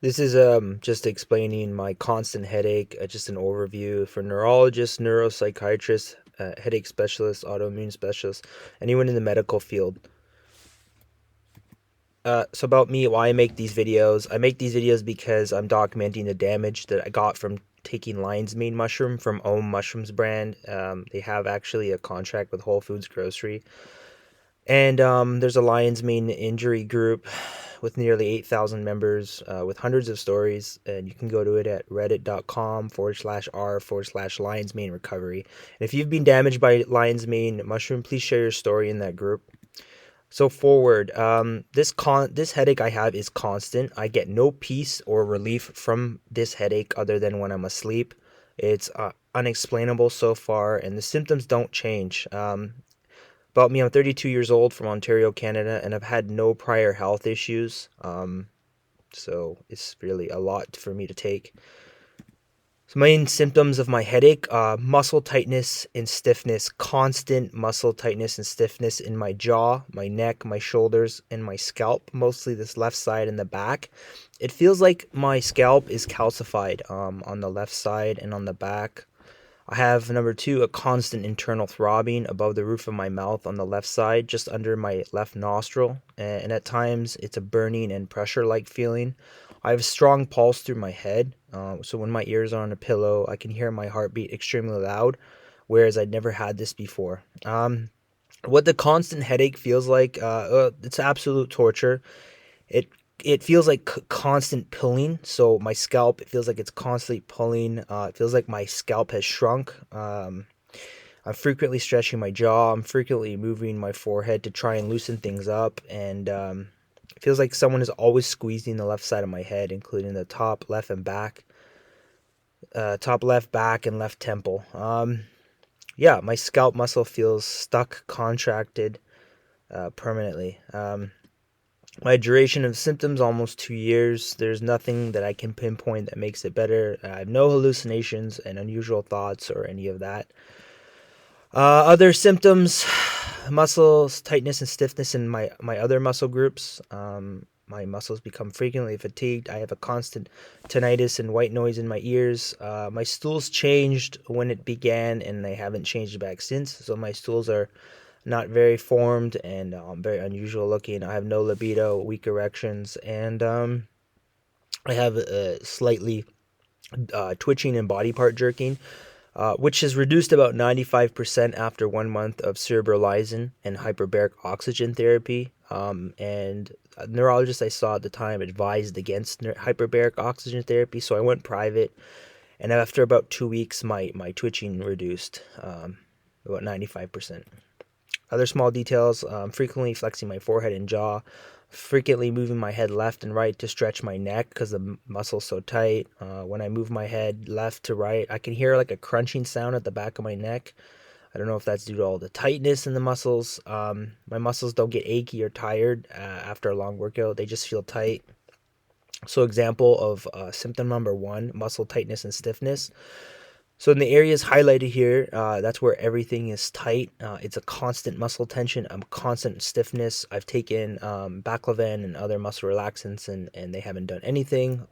This is just explaining my constant headache, just an overview for neurologists, neuropsychiatrists, headache specialists, autoimmune specialists, anyone in the medical field. So about me, why I make these videos. I make these videos because I'm documenting the damage that I got from taking lion's mane mushroom from Om Mushrooms brand. They have actually a contract with Whole Foods Grocery. And there's a lion's mane injury group with nearly 8,000 members with hundreds of stories. And you can go to it at reddit.com/r/lion's mane recovery. And if you've been damaged by lion's mane mushroom, please share your story in that group. So forward, this headache I have is constant. I get no peace or relief from this headache other than when I'm asleep. It's unexplainable so far, and the symptoms don't change. About me, I'm 32 years old from Ontario, Canada, and I've had no prior health issues. So it's really a lot for me to take. So main symptoms of my headache, muscle tightness and stiffness, constant muscle tightness and stiffness in my jaw, my neck, my shoulders, and my scalp, mostly this left side and the back. It feels like my scalp is calcified on the left side and on the back. I have number two, a constant internal throbbing above the roof of my mouth on the left side, just under my left nostril, and at times it's a burning and pressure like feeling. I have a strong pulse through my head, so when my ears are on a pillow, I can hear my heartbeat extremely loud, whereas I'd never had this before. What the constant headache feels like, it's absolute torture. It it feels like constant pulling. So my scalp, it feels like it's constantly pulling. It feels like my scalp has shrunk. I'm frequently stretching my jaw. I'm frequently moving my forehead to try and loosen things up. And it feels like someone is always squeezing the left side of my head, including the top, left, and back. Top left, back, and left temple. Yeah, my scalp muscle feels stuck, contracted permanently. My duration of symptoms almost 2 years. There's nothing that I can pinpoint that makes it better. I have no hallucinations and unusual thoughts or any of that. Other symptoms: muscles tightness and stiffness in my other muscle groups. My muscles become frequently fatigued. I have a constant tinnitus and white noise in my ears. My stools changed when it began, and they haven't changed back since. So my stools are not very formed and very unusual looking. I have no libido, weak erections, and I have slightly twitching and body part jerking, which is reduced about 95% after 1 month of cerebralizin and hyperbaric oxygen therapy. And a neurologist I saw at the time advised against hyperbaric oxygen therapy, so I went private. And after about 2 weeks, my twitching reduced about 95%. Other small details: frequently flexing my forehead and jaw, frequently moving my head left and right to stretch my neck because the muscle's so tight. When I move my head left to right, I can hear like a crunching sound at the back of my neck. I don't know if that's due to all the tightness in the muscles. My muscles don't get achy or tired after a long workout, they just feel tight. So, example of symptom number one: muscle tightness and stiffness. So in the areas highlighted here, that's where everything is tight. It's a constant muscle tension, constant stiffness. I've taken Baclofen and other muscle relaxants, and they haven't done anything.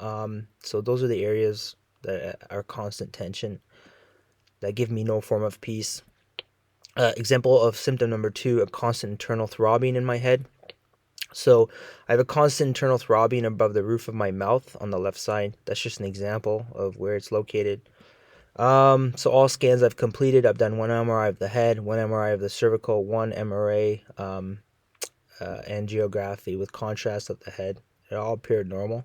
So those are the areas that are constant tension that give me no form of peace. Example of symptom number two: a constant internal throbbing in my head. So I have a constant internal throbbing above the roof of my mouth on the left side. That's just an example of where it's located. So all scans I've completed, I've done one MRI of the head, one MRI of the cervical, one MRA angiography with contrast of the head. It all appeared normal.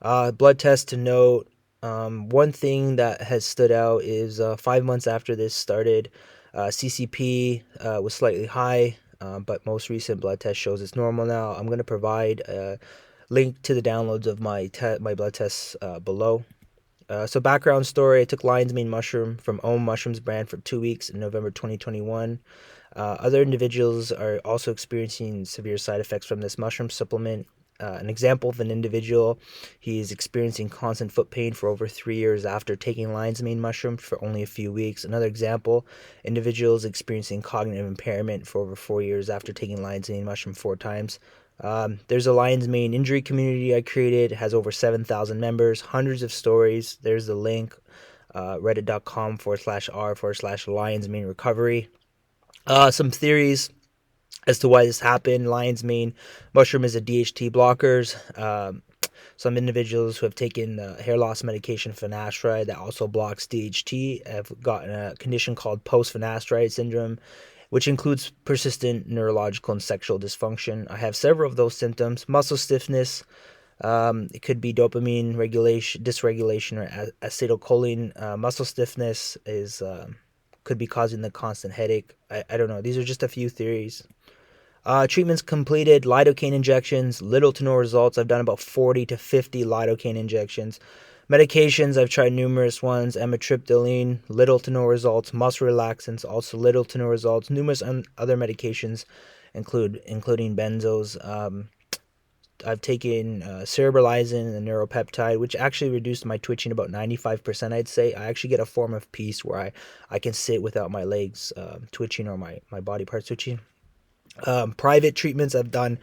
Blood test to note. One thing that has stood out is 5 months after this started, CCP was slightly high, but most recent blood test shows it's normal now. I'm going to provide a link to the downloads of my blood tests below. So background story: I took lion's mane mushroom from Om Mushrooms brand for 2 weeks in November 2021. Other individuals are also experiencing severe side effects from this mushroom supplement. An example of an individual: he is experiencing constant foot pain for over 3 years after taking lion's mane mushroom for only a few weeks. Another example: individuals experiencing cognitive impairment for over 4 years after taking lion's mane mushroom 4 times. There's a lion's mane injury community I created. It has over 7,000 members, hundreds of stories. There's the link, reddit.com/r/lion's mane recovery. Some theories as to why this happened. Lion's mane mushroom is a DHT blockers. Some individuals who have taken hair loss medication finasteride that also blocks DHT have gotten a condition called post-finasteride syndrome, which includes persistent neurological and sexual dysfunction. I have several of those symptoms. Muscle stiffness. It could be dopamine regulation, dysregulation, or acetylcholine. Muscle stiffness is could be causing the constant headache. I don't know. These are just a few theories. Treatments completed, lidocaine injections, little to no results. I've done about 40 to 50 lidocaine injections. Medications, I've tried numerous ones. Amitriptyline, little to no results. Muscle relaxants, also little to no results. Numerous other medications, including benzos. I've taken cerebralizin and neuropeptide, which actually reduced my twitching about 95%, I'd say. I actually get a form of peace where I can sit without my legs twitching or my body parts twitching. Private treatments, I've done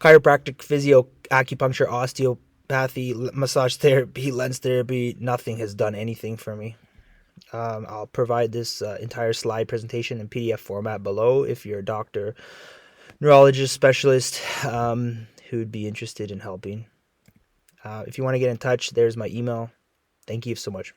chiropractic, physio, acupuncture, osteopathy, massage therapy, lens therapy. Nothing has done anything for me. I'll provide this entire slide presentation in PDF format below if you're a doctor, neurologist, specialist who'd be interested in helping. If you want to get in touch, there's my email. Thank you so much.